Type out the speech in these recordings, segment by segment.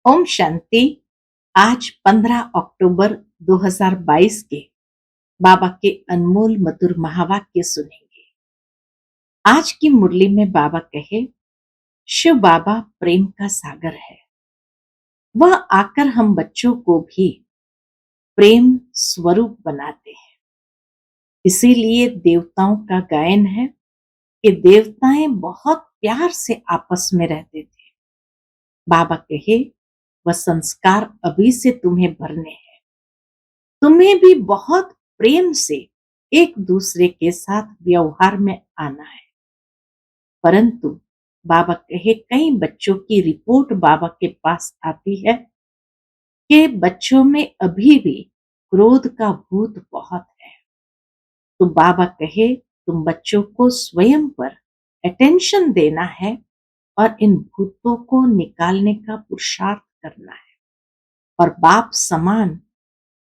ओम शांति। आज 15 अक्टूबर 2022 के बाबा के अनमोल मधुर महावाक्य सुनेंगे। आज की मुरली में बाबा कहे, शिव बाबा प्रेम का सागर है। वह आकर हम बच्चों को भी प्रेम स्वरूप बनाते हैं। इसीलिए देवताओं का गायन है कि देवताएं बहुत प्यार से आपस में रहते थे। बाबा कहे, वह संस्कार अभी से तुम्हें भरने हैं। तुम्हें भी बहुत प्रेम से एक दूसरे के साथ व्यवहार में आना है। परंतु बाबा कहे, कई बच्चों की रिपोर्ट बाबा के पास आती है कि बच्चों में अभी भी क्रोध का भूत बहुत है। तो बाबा कहे, तुम बच्चों को स्वयं पर अटेंशन देना है और इन भूतों को निकालने का पुरुषार्थ करना है और बाप समान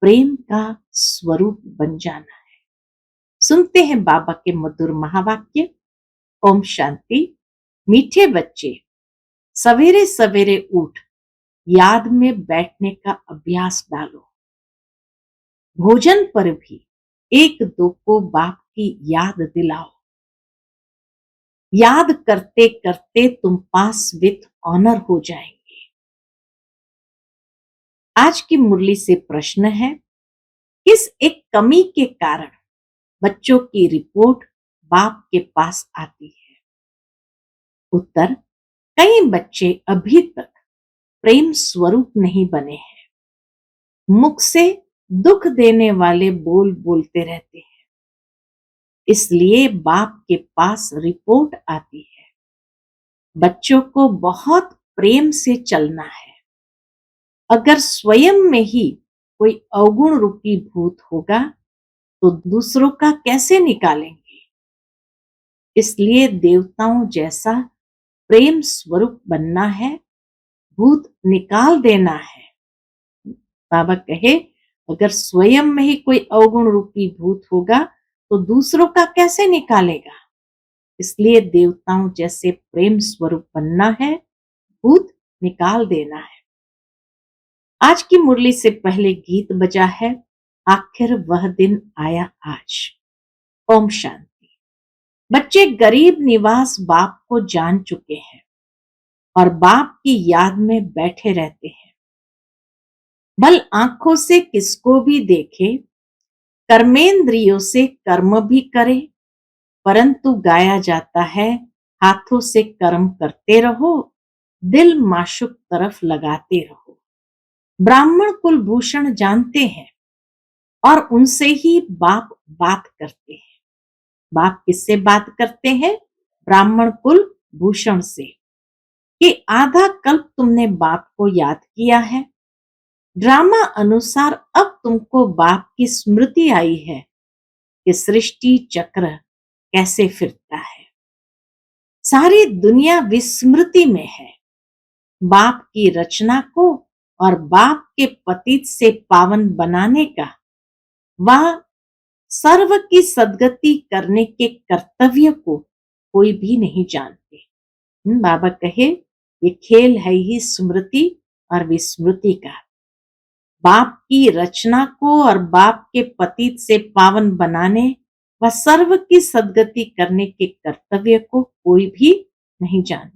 प्रेम का स्वरूप बन जाना है। सुनते हैं बाबा के मधुर महावाक्य। ओम शांति। मीठे बच्चे, सवेरे सवेरे उठ याद में बैठने का अभ्यास डालो। भोजन पर भी एक दो को बाप की याद दिलाओ। याद करते करते तुम पास विथ ऑनर हो जाएंगे। आज की मुरली से प्रश्न है, किस एक कमी के कारण बच्चों की रिपोर्ट बाप के पास आती है? उत्तर, कई बच्चे अभी तक प्रेम स्वरूप नहीं बने हैं। मुख से दुख देने वाले बोल बोलते रहते हैं। इसलिए बाप के पास रिपोर्ट आती है। बच्चों को बहुत प्रेम से चलना है। अगर स्वयं में ही कोई अवगुण रूपी भूत होगा तो दूसरों का कैसे निकालेंगे? इसलिए देवताओं जैसा प्रेम स्वरूप बनना है, भूत निकाल देना है। बाबा कहे, अगर स्वयं में ही कोई अवगुण रूपी भूत होगा तो दूसरों का कैसे निकालेगा? इसलिए देवताओं जैसे प्रेम स्वरूप बनना है, भूत निकाल देना है। आज की मुरली से पहले गीत बजा है, आखिर वह दिन आया आज। ओम शांति। बच्चे गरीब निवास बाप को जान चुके हैं और बाप की याद में बैठे रहते हैं। बल आंखों से किसको भी देखे, कर्मेंद्रियों से कर्म भी करे, परंतु गाया जाता है, हाथों से कर्म करते रहो, दिल माशुक तरफ लगाते रहो। ब्राह्मण कुलभूषण जानते हैं और उनसे ही बाप बात करते हैं। बाप किससे बात करते हैं? ब्राह्मण कुलभूषण से, कि आधा कल्प तुमने बाप को याद किया है। ड्रामा अनुसार अब तुमको बाप की स्मृति आई है कि सृष्टि चक्र कैसे फिरता है। सारी दुनिया विस्मृति में है। बाप की रचना को और बाप के पतित से पावन बनाने का, वह सर्व की सद्गति करने के कर्तव्य को कोई भी नहीं जानते। बाबा कहे, ये खेल है ही स्मृति और विस्मृति का। बाप की रचना को और बाप के पतित से पावन बनाने व सर्व की सद्गति करने के कर्तव्य को कोई भी नहीं जानते।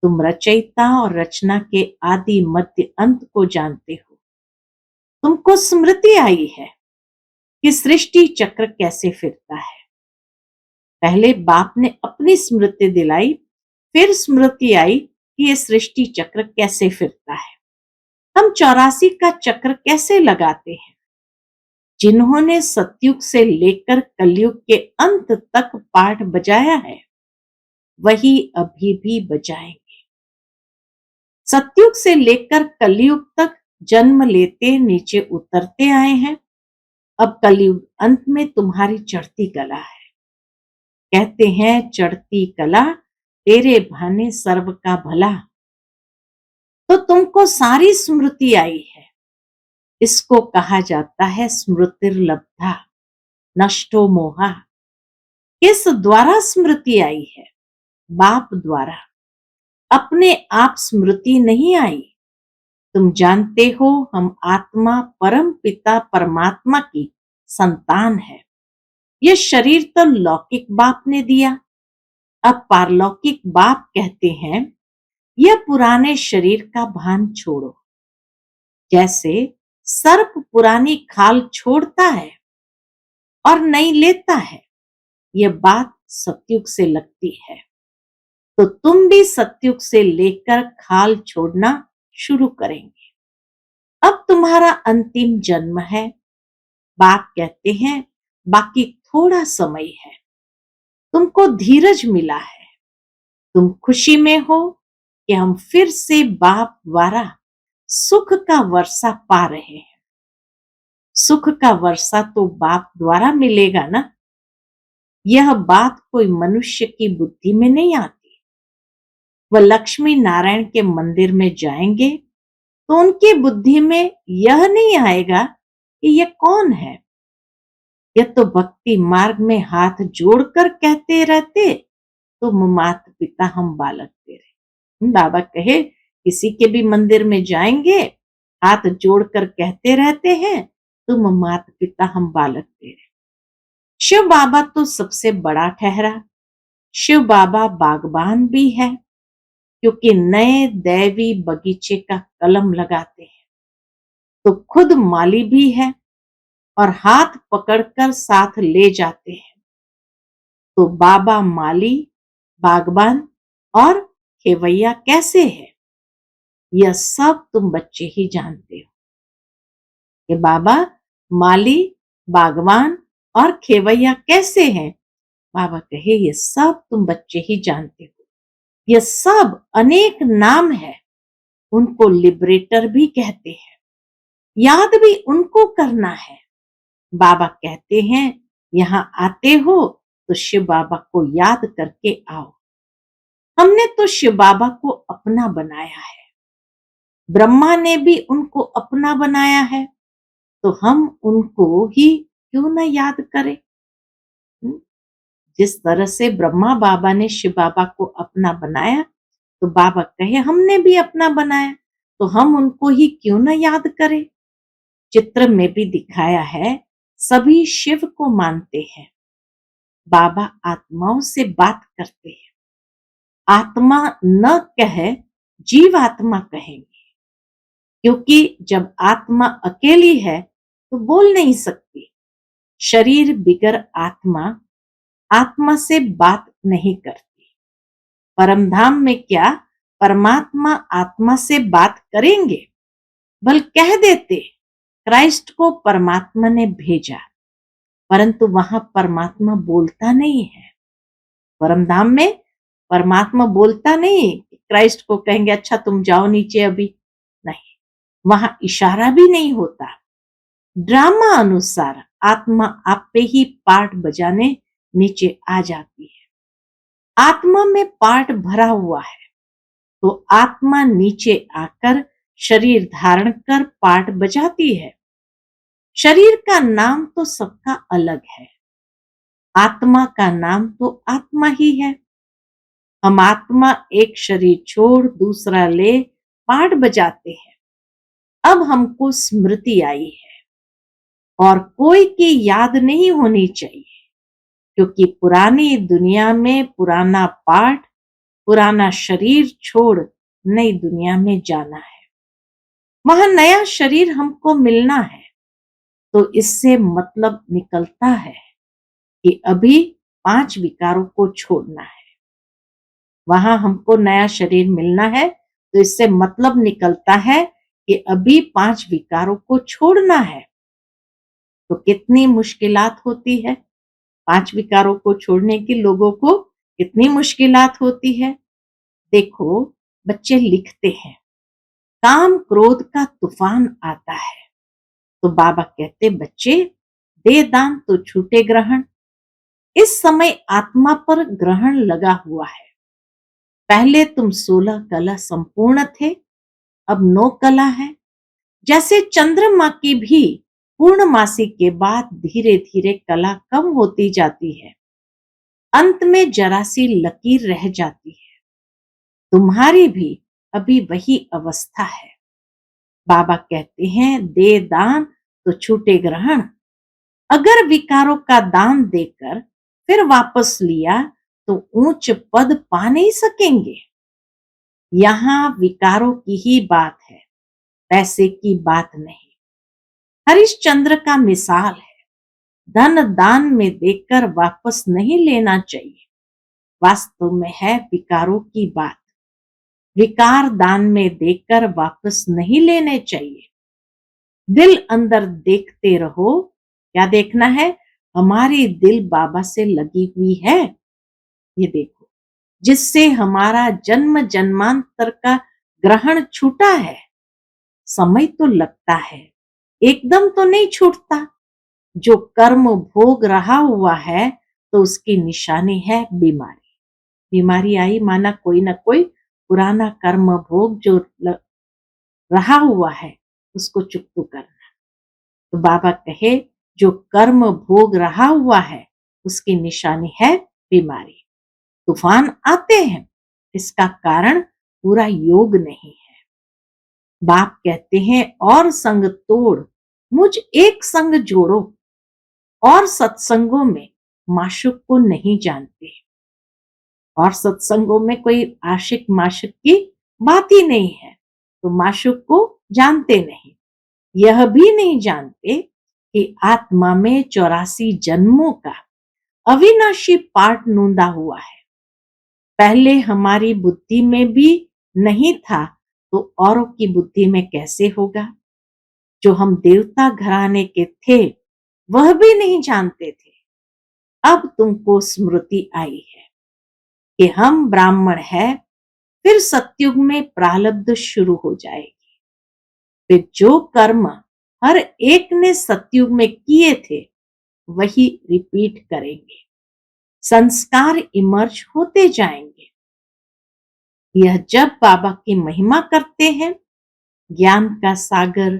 तुम रचयिता और रचना के आदि मध्य अंत को जानते हो। तुमको स्मृति आई है कि सृष्टि चक्र कैसे फिरता है। पहले बाप ने अपनी स्मृति दिलाई, फिर स्मृति आई कि ये सृष्टि चक्र कैसे फिरता है। हम 84 का चक्र कैसे लगाते हैं? जिन्होंने सतयुग से लेकर कलयुग के अंत तक पाठ बजाया है, वही अभी भी बजाएंगे। सतयुग से लेकर कलयुग तक जन्म लेते नीचे उतरते आए हैं। अब कलयुग अंत में तुम्हारी चढ़ती कला है। कहते हैं, चढ़ती कला तेरे भाने सर्व का भला। तो तुमको सारी स्मृति आई है। इसको कहा जाता है स्मृतिर्लब्धा नष्टो मोहा। किस द्वारा स्मृति आई है? बाप द्वारा। अपने आप स्मृति नहीं आई, तुम जानते हो हम आत्मा परम पिता परमात्मा की संतान है। यह शरीर तो लौकिक बाप ने दिया। अब पारलौकिक बाप कहते हैं यह पुराने शरीर का भान छोड़ो। जैसे सर्प पुरानी खाल छोड़ता है और नई लेता है, यह बात सतयुग से लगती है। तो तुम भी सतयुग से लेकर खाल छोड़ना शुरू करेंगे। अब तुम्हारा अंतिम जन्म है। बाप कहते हैं बाकी थोड़ा समय है। तुमको धीरज मिला है। तुम खुशी में हो कि हम फिर से बाप द्वारा सुख का वर्षा पा रहे हैं। सुख का वर्षा तो बाप द्वारा मिलेगा ना। यह बात कोई मनुष्य की बुद्धि में नहीं आती। वह लक्ष्मी नारायण के मंदिर में जाएंगे तो उनकी बुद्धि में यह नहीं आएगा कि यह कौन है। यह तो भक्ति मार्ग में हाथ जोड़कर कहते रहते तुम माता पिता हम बालक तेरे। बाबा कहे किसी के भी मंदिर में जाएंगे, हाथ जोड़कर कहते रहते हैं तुम माता पिता हम बालक तेरे। शिव बाबा तो सबसे बड़ा ठहरा। शिव बाबा बागबान भी है, क्योंकि नए दैवी बगीचे का कलम लगाते हैं। तो खुद माली भी है और हाथ पकड़कर साथ ले जाते हैं। तो बाबा माली, बागबान और खेवैया कैसे है, यह सब तुम बच्चे ही जानते हो। कि बाबा माली, बागवान और खेवैया कैसे हैं। बाबा कहे ये सब तुम बच्चे ही जानते हो। ये सब अनेक नाम है। उनको लिबरेटर भी कहते हैं। याद भी उनको करना है। बाबा कहते हैं यहाँ आते हो तो शिव बाबा को याद करके आओ। हमने तो शिव बाबा को अपना बनाया है। ब्रह्मा ने भी उनको अपना बनाया है, तो हम उनको ही क्यों न याद करें। जिस तरह से ब्रह्मा बाबा ने शिव बाबा को अपना बनाया, तो बाबा कहे हमने भी अपना बनाया, तो हम उनको ही क्यों न याद करें। चित्र में भी दिखाया है सभी शिव को मानते हैं। बाबा आत्माओं से बात करते हैं। आत्मा न कहे जीव आत्मा कहेंगे, क्योंकि जब आत्मा अकेली है तो बोल नहीं सकती। शरीर बिगर आत्मा आत्मा से बात नहीं करती। परमधाम में क्या परमात्मा आत्मा से बात करेंगे। बल कह देते क्राइस्ट को परमात्मा ने भेजा, परंतु वहां परमात्मा बोलता नहीं है। परमधाम में परमात्मा बोलता नहीं। क्राइस्ट को कहेंगे अच्छा तुम जाओ नीचे अभी, नहीं, वहां इशारा भी नहीं होता। ड्रामा अनुसार आत्मा आप पे ही पार्ट बजाने नीचे आ जाती है। आत्मा में पार्ट भरा हुआ है, तो आत्मा नीचे आकर शरीर धारण कर पार्ट बजाती है। शरीर का नाम तो सबका अलग है, आत्मा का नाम तो आत्मा ही है। हम आत्मा एक शरीर छोड़ दूसरा ले पार्ट बजाते हैं। अब हमको स्मृति आई है और कोई की याद नहीं होनी चाहिए, क्योंकि पुरानी दुनिया में पुराना पार्ट, पुराना शरीर छोड़ नई दुनिया में जाना है। वहां नया शरीर हमको मिलना है, तो इससे मतलब निकलता है कि अभी 5 विकारों को छोड़ना है। वहां हमको नया शरीर मिलना है, तो इससे मतलब निकलता है कि अभी 5 विकारों को छोड़ना है। तो कितनी मुश्किलात होती है 5 विकारों को छोड़ने की। लोगों को कितनी मुश्किलात होती है। देखो बच्चे लिखते हैं काम क्रोध का तूफान आता है, तो बाबा कहते बच्चे दे दान तो छूटे ग्रहण। इस समय आत्मा पर ग्रहण लगा हुआ है। पहले तुम 16 कला संपूर्ण थे, अब 9 कला है। जैसे चंद्रमा की भी पूर्णमासी के बाद धीरे धीरे कला कम होती जाती है, अंत में जरा सी लकीर रह जाती है। तुम्हारी भी अभी वही अवस्था है। बाबा कहते हैं, दे दान तो छूटे ग्रहण। अगर विकारों का दान देकर फिर वापस लिया तो ऊंच पद पा नहीं सकेंगे। यहाँ विकारों की ही बात है, पैसे की बात नहीं। हरिश्चंद्र का मिसाल है, धन दान में देकर वापस नहीं लेना चाहिए। वास्तव में है विकारों की बात। विकार दान में देकर वापस नहीं लेने चाहिए। दिल अंदर देखते रहो। क्या देखना है? हमारी दिल बाबा से लगी हुई है, ये देखो, जिससे हमारा जन्म जन्मांतर का ग्रहण छूटा है। समय तो लगता है, एकदम तो नहीं छूटता। जो कर्म भोग रहा हुआ है तो उसकी निशानी है बीमारी। बीमारी आई माना कोई ना कोई पुराना कर्म भोग जो रहा हुआ है उसको चुकता करना। तो बाबा कहे, जो कर्म भोग रहा हुआ है उसकी निशानी है बीमारी। तूफान आते हैं, इसका कारण पूरा योग नहीं है। बाप कहते हैं, और संग तोड़ मुझ एक संग जोड़ो। और सत्संगों में माशुक को नहीं जानते। और सत्संगों में कोई आशिक माशिक की बात ही नहीं है, तो माशुक को जानते नहीं। यह भी नहीं जानते कि आत्मा में 84 जन्मों का अविनाशी पाठ नूंदा हुआ है। पहले हमारी बुद्धि में भी नहीं था तो औरों की बुद्धि में कैसे होगा? जो हम देवता घराने के थे वह भी नहीं जानते थे। अब तुमको स्मृति आई है कि हम ब्राह्मण हैं। फिर सतयुग में प्रारब्ध शुरू हो जाएगी। फिर जो कर्म हर एक ने सतयुग में किए थे वही रिपीट करेंगे। संस्कार इमर्ज होते जाएंगे। यह जब बाबा की महिमा करते हैं, ज्ञान का सागर,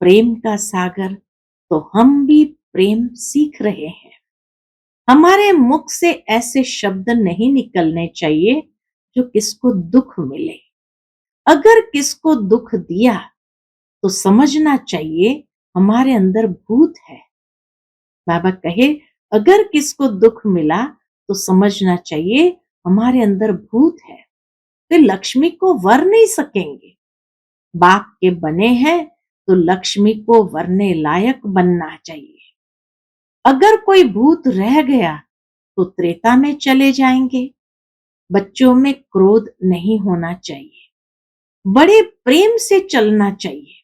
प्रेम का सागर, तो हम भी प्रेम सीख रहे हैं। हमारे मुख से ऐसे शब्द नहीं निकलने चाहिए जो किसको दुख मिले। अगर किसको दुख दिया तो समझना चाहिए हमारे अंदर भूत है। बाबा कहे, अगर किसको दुख मिला तो समझना चाहिए हमारे अंदर भूत है। वे लक्ष्मी को वर नहीं सकेंगे। बाप के बने हैं तो लक्ष्मी को वरने लायक बनना चाहिए। अगर कोई भूत रह गया तो त्रेता में चले जाएंगे। बच्चों में क्रोध नहीं होना चाहिए, बड़े प्रेम से चलना चाहिए।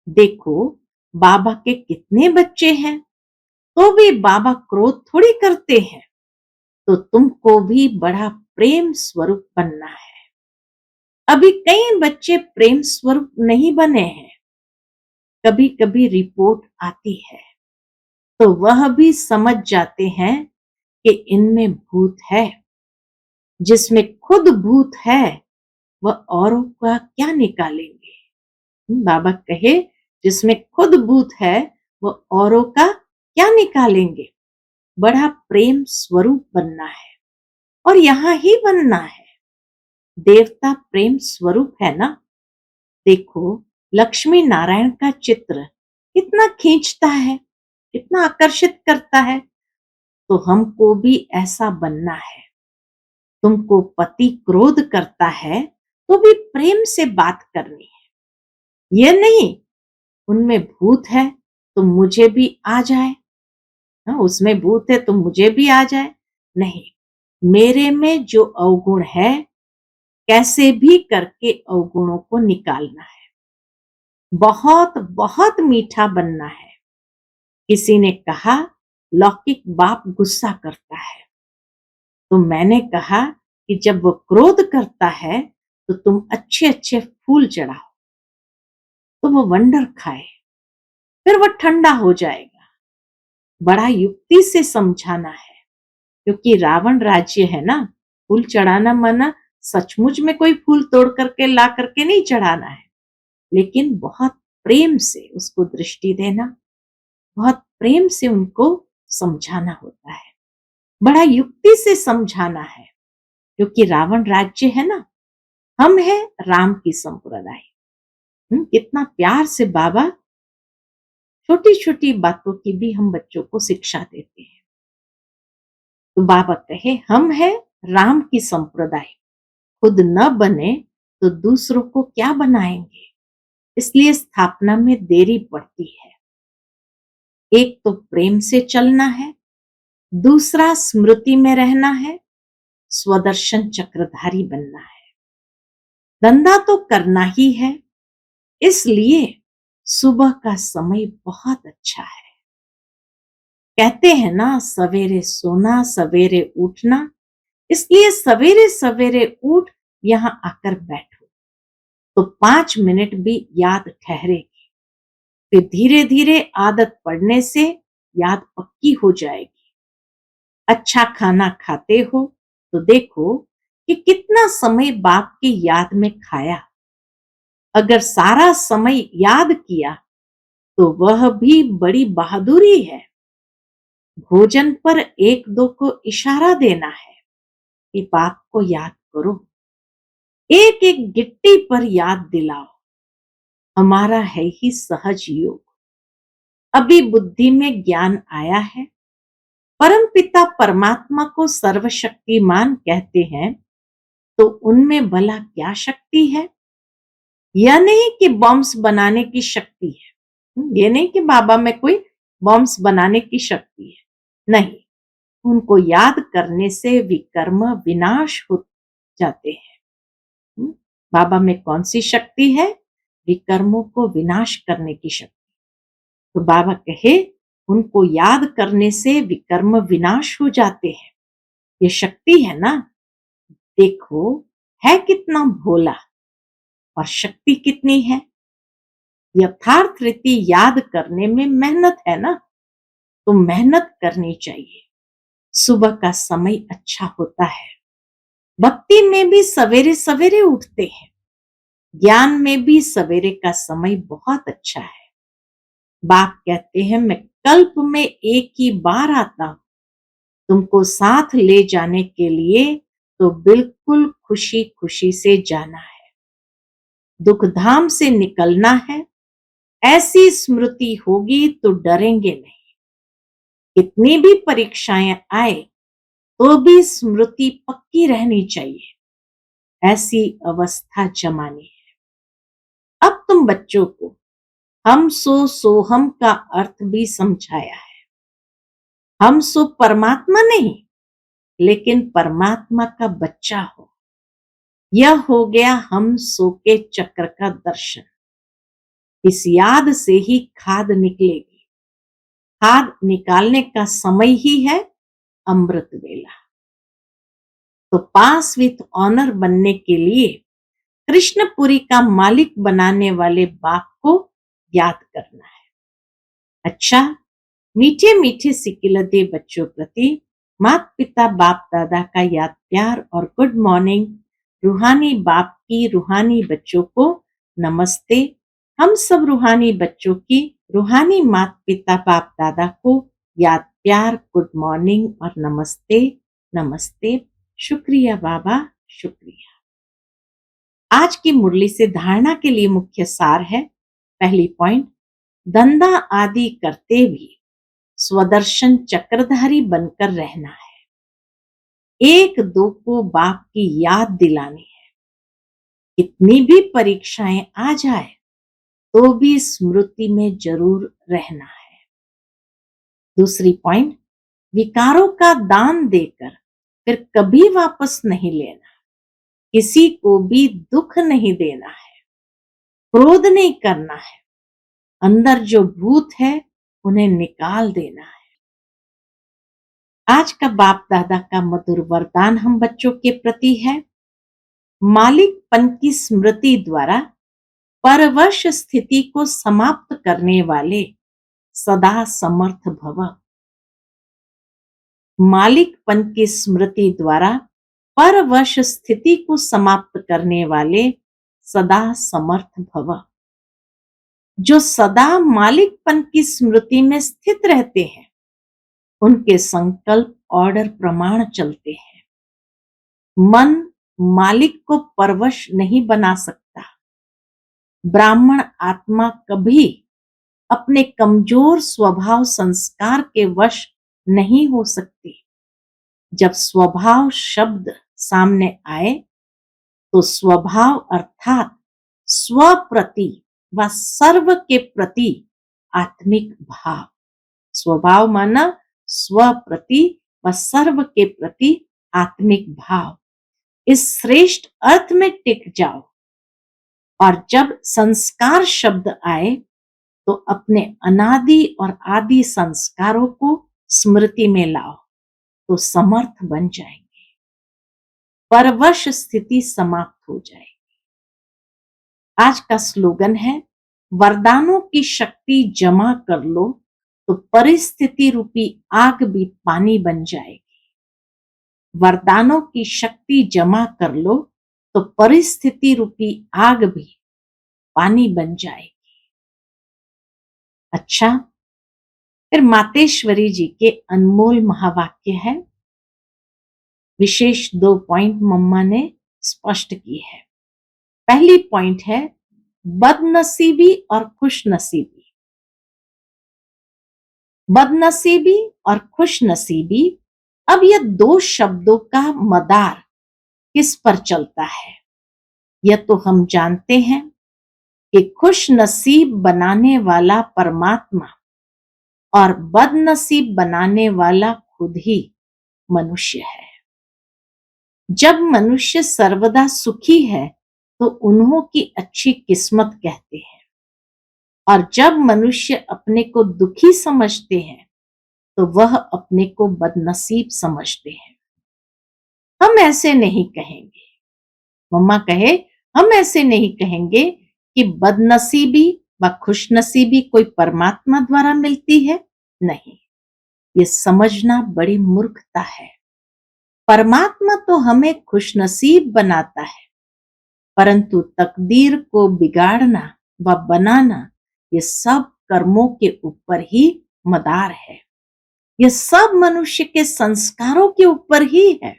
देखो बाबा के कितने बच्चे हैं, तो भी बाबा क्रोध थोड़ी करते हैं। तो तुमको भी बड़ा प्रेम स्वरूप बनना है। अभी कई बच्चे प्रेम स्वरूप नहीं बने हैं। कभी कभी रिपोर्ट आती है तो वह भी समझ जाते हैं कि इनमें भूत है। जिसमें खुद भूत है वह औरों का क्या निकालेंगे? बाबा कहे, जिसमें खुद भूत है वह औरों का क्या निकालेंगे? बड़ा प्रेम स्वरूप बनना है और यहाँ ही बनना है। देवता प्रेम स्वरूप है ना। देखो लक्ष्मी नारायण का चित्र कितना खींचता है, कितना आकर्षित करता है। तो हमको भी ऐसा बनना है। तुमको पति क्रोध करता है तो भी प्रेम से बात करनी है। यह नहीं उनमें भूत है तो मुझे भी आ जाए, उसमें भूत है तो मुझे भी आ जाए। नहीं, मेरे में जो अवगुण है कैसे भी करके अवगुणों को निकालना है। बहुत बहुत मीठा बनना है। किसी ने कहा लौकिक बाप गुस्सा करता है, तो मैंने कहा कि जब वो क्रोध करता है तो तुम अच्छे अच्छे फूल चढ़ाओ तो वो वंडर खाए, फिर वो ठंडा हो जाएगा। बड़ा युक्ति से समझाना है, क्योंकि रावण राज्य है ना। फूल चढ़ाना माना सचमुच में कोई फूल तोड़ करके ला करके नहीं चढ़ाना है, लेकिन बहुत प्रेम से उसको दृष्टि देना, बहुत प्रेम से उनको समझाना होता है। बड़ा युक्ति से समझाना है, क्योंकि रावण राज्य है ना। हम है राम की संप्रदाय। कितना प्यार से बाबा छोटी छोटी बातों की भी हम बच्चों को शिक्षा देते हैं। तो बाबा कहे हम है राम की संप्रदाय, खुद न बने तो दूसरों को क्या बनाएंगे, इसलिए स्थापना में देरी पड़ती है। एक तो प्रेम से चलना है, दूसरा स्मृति में रहना है, स्वदर्शन चक्रधारी बनना है। धंधा तो करना ही है, इसलिए सुबह का समय बहुत अच्छा है। कहते हैं ना सवेरे सोना सवेरे उठना, इसलिए सवेरे सवेरे उठ यहां आकर बैठो तो 5 मिनट भी याद ठहरेगी। फिर धीरे धीरे आदत पड़ने से याद पक्की हो जाएगी। अच्छा खाना खाते हो तो देखो कि कितना समय बाप की याद में खाया। अगर सारा समय याद किया तो वह भी बड़ी बहादुरी है। भोजन पर एक दो को इशारा देना है कि बाप को याद करो। एक एक गिट्टी पर याद दिलाओ, हमारा है ही सहज योग। अभी बुद्धि में ज्ञान आया है, परम पिता परमात्मा को सर्वशक्तिमान कहते हैं, तो उनमें भला क्या शक्ति है? यह नहीं कि बॉम्ब्स बनाने की शक्ति है, ये नहीं कि बाबा में कोई बॉम्ब्स बनाने की शक्ति है, नहीं। उनको याद करने से विकर्म विनाश हो जाते हैं। बाबा में कौन सी शक्ति है? विकर्मों को विनाश करने की शक्ति। तो बाबा कहे उनको याद करने से विकर्म विनाश हो जाते हैं। ये शक्ति है ना, देखो है कितना भोला और शक्ति कितनी है। यथार्थ रीति याद करने में मेहनत है ना, तो मेहनत करनी चाहिए। सुबह का समय अच्छा होता है। भक्ति में भी सवेरे सवेरे उठते हैं, ज्ञान में भी सवेरे का समय बहुत अच्छा है। बाप कहते हैं मैं कल्प में एक ही बार आता हूं, तुमको साथ ले जाने के लिए, तो बिल्कुल खुशी खुशी से जाना है। दुख धाम से निकलना है, ऐसी स्मृति होगी तो डरेंगे नहीं। कितनी भी परीक्षाएं आए तो भी स्मृति पक्की रहनी चाहिए, ऐसी अवस्था जमानी है। अब तुम बच्चों को हम सो सोहम का अर्थ भी समझाया है। हम सो परमात्मा नहीं, लेकिन परमात्मा का बच्चा हो, यह हो गया हम सो के चक्र का दर्शन। इस याद से ही खाद निकलेगी। खाद निकालने का समय ही है अमृत वेला। तो पास विथ ऑनर बनने के लिए कृष्णपुरी का मालिक बनाने वाले बाप को याद करना है। अच्छा, मीठे मीठे सिकिलते बच्चों प्रति माता पिता बाप दादा का याद प्यार और गुड मॉर्निंग। रूहानी बाप की रूहानी बच्चों को नमस्ते। हम सब रूहानी बच्चों की रूहानी माता पिता बाप दादा को याद प्यार गुड मॉर्निंग और नमस्ते नमस्ते। शुक्रिया बाबा, शुक्रिया। आज की मुरली से धारणा के लिए मुख्य सार है। पहली पॉइंट, धंधा आदि करते भी स्वदर्शन चक्रधारी बनकर रहना है। एक दो को बाप की याद दिलानी है। कितनी भी परीक्षाएं आ जाए तो भी स्मृति में जरूर रहना है। दूसरी पॉइंट, विकारों का दान देकर फिर कभी वापस नहीं लेना। किसी को भी दुख नहीं देना है, क्रोध नहीं करना है। अंदर जो भूत है उन्हें निकाल देना है। आज का बाप दादा का मधुर वरदान हम बच्चों के प्रति है। मालिकपन की स्मृति द्वारा परवश स्थिति को समाप्त करने वाले सदा समर्थ भव। मालिकपन की स्मृति द्वारा परवश स्थिति को समाप्त करने वाले सदा समर्थ भव। जो सदा मालिकपन की स्मृति में स्थित रहते हैं, उनके संकल्प ऑर्डर प्रमाण चलते हैं। मन मालिक को परवश नहीं बना सकता। ब्राह्मण आत्मा कभी अपने कमजोर स्वभाव संस्कार के वश नहीं हो सकती। जब स्वभाव शब्द सामने आए तो स्वभाव अर्थात स्व प्रति व सर्व के प्रति आत्मिक भाव, स्वभाव माना स्व प्रति व सर्व के प्रति आत्मिक भाव, इस श्रेष्ठ अर्थ में टिक जाओ। और जब संस्कार शब्द आए तो अपने अनादि और आदि संस्कारों को स्मृति में लाओ तो समर्थ बन जाएंगे, परवश स्थिति समाप्त हो जाएगी। आज का स्लोगन है, वरदानों की शक्ति जमा कर लो तो परिस्थिति रूपी आग भी पानी बन जाएगी। वरदानों की शक्ति जमा कर लो तो परिस्थिति रूपी आग भी पानी बन जाएगी। अच्छा, फिर मातेश्वरी जी के अनमोल महावाक्य है। विशेष 2 पॉइंट मम्मा ने स्पष्ट की है। पहली पॉइंट है बदनसीबी और खुशनसीबी। बदनसीबी और खुशनसीबी, अब ये 2 शब्दों का मदार किस पर चलता है? यह तो हम जानते हैं कि खुश नसीब बनाने वाला परमात्मा और बदनसीब बनाने वाला खुद ही मनुष्य है। जब मनुष्य सर्वदा सुखी है तो उन्हों की अच्छी किस्मत कहते हैं, और जब मनुष्य अपने को दुखी समझते हैं तो वह अपने को बदनसीब समझते हैं। हम ऐसे नहीं कहेंगे, मम्मा कहे हम ऐसे नहीं कहेंगे कि बदनसीबी व खुशनसीबी कोई परमात्मा द्वारा मिलती है। नहीं, ये समझना बड़ी मूर्खता है। परमात्मा तो हमें खुशनसीब बनाता है, परंतु तकदीर को बिगाड़ना व बनाना ये सब कर्मों के ऊपर ही मदार है। ये सब मनुष्य के संस्कारों के ऊपर ही है।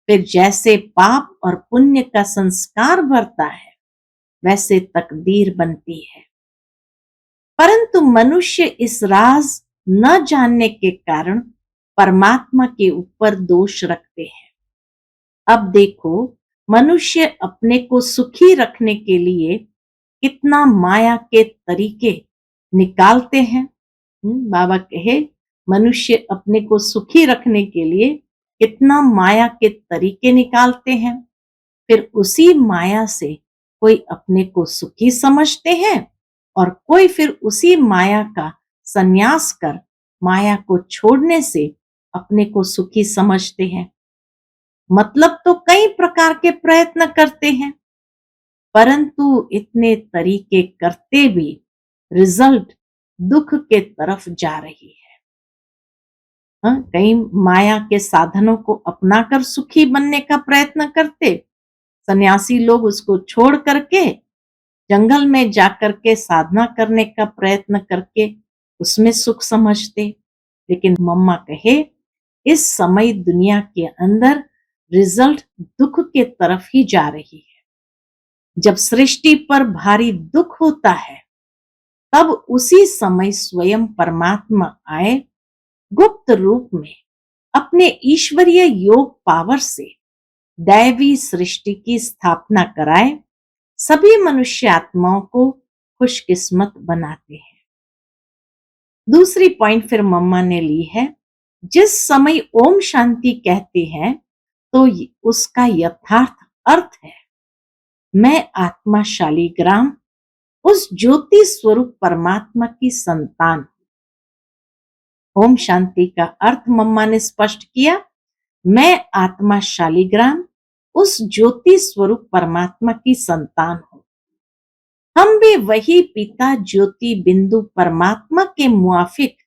फिर जैसे पाप और पुण्य का संस्कार बढ़ता है वैसे तकदीर बनती है, परंतु मनुष्य इस राज न जानने के कारण परमात्मा के ऊपर दोष रखते हैं। अब देखो, मनुष्य अपने को सुखी रखने के लिए कितना माया के तरीके निकालते हैं। बाबा कहे मनुष्य अपने को सुखी रखने के लिए कितना माया के तरीके निकालते हैं। फिर उसी माया से कोई अपने को सुखी समझते हैं और कोई फिर उसी माया का संन्यास कर माया को छोड़ने से अपने को सुखी समझते हैं। मतलब तो कई प्रकार के प्रयत्न करते हैं, परंतु इतने तरीके करते भी रिजल्ट दुख के तरफ जा रही है। कई माया के साधनों को अपनाकर सुखी बनने का प्रयत्न करते, सन्यासी लोग उसको छोड़ करके जंगल में जाकर के साधना करने का प्रयत्न करके उसमें सुख समझते। लेकिन मम्मा कहे इस समय दुनिया के अंदर रिजल्ट दुख के तरफ ही जा रही है। जब सृष्टि पर भारी दुख होता है तब उसी समय स्वयं परमात्मा आए, गुप्त रूप में अपने ईश्वरीय योग पावर से दैवी सृष्टि की स्थापना कराए, सभी मनुष्य आत्माओं को खुशकिस्मत बनाते हैं। दूसरी पॉइंट फिर मम्मा ने ली है, जिस समय ओम शांति कहते हैं तो उसका यथार्थ अर्थ है, मैं आत्मा शालिग्राम उस ज्योति स्वरूप परमात्मा की संतान। ओम शांति का अर्थ मम्मा ने स्पष्ट किया, मैं आत्मा शालिग्राम उस ज्योति स्वरूप परमात्मा की संतान हूं। हम भी वही पिता ज्योति बिंदु परमात्मा के मुआफिक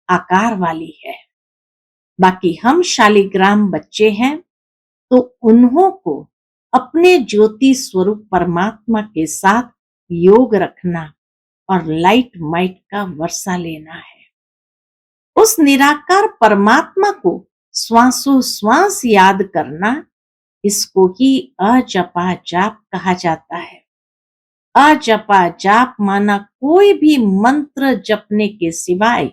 आकार वाली है। बाकी हम शालिग्राम बच्चे हैं तो उन्हों को अपने ज्योति स्वरूप परमात्मा के साथ योग रखना और लाइट माइट का वर्षा लेना है। उस निराकार परमात्मा को श्वासों श्वास याद करना, इसको ही अजपा जाप कहा जाता है। अजपा जाप माना कोई भी मंत्र जपने के सिवाय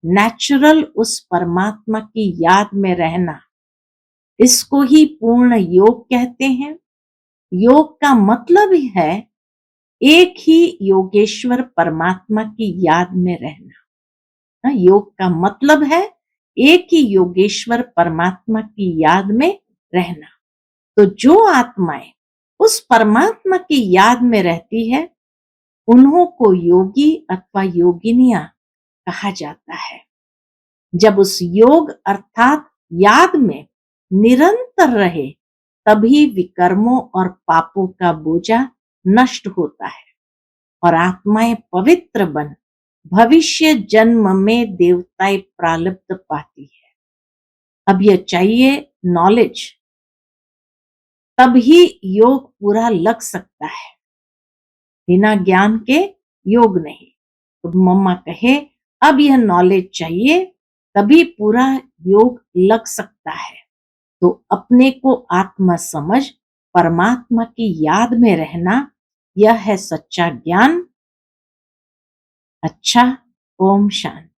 नेचुरल उस परमात्मा की याद में रहना, इसको ही पूर्ण योग कहते हैं। योग का मतलब ही है एक ही योगेश्वर परमात्मा की याद में रहना। योग का मतलब है एक ही योगेश्वर परमात्मा की याद में रहना। तो जो आत्माएं उस परमात्मा की याद में रहती है, उन्हों को योगी अथवा योगिनियां कहा जाता है। जब उस योग अर्थात याद में निरंतर रहे, तभी विकर्मों और पापों का बोझा नष्ट होता है और आत्माएं पवित्र बन भविष्य जन्म में देवताएं प्रालब्ध पाती है। अब यह चाहिए नॉलेज, तभी योग पूरा लग सकता है, बिना ज्ञान के योग नहीं। तो मम्मा कहे अब यह नॉलेज चाहिए, तभी पूरा योग लग सकता है। तो अपने को आत्मा समझ परमात्मा की याद में रहना, यह है सच्चा ज्ञान। अच्छा, ओम शांति।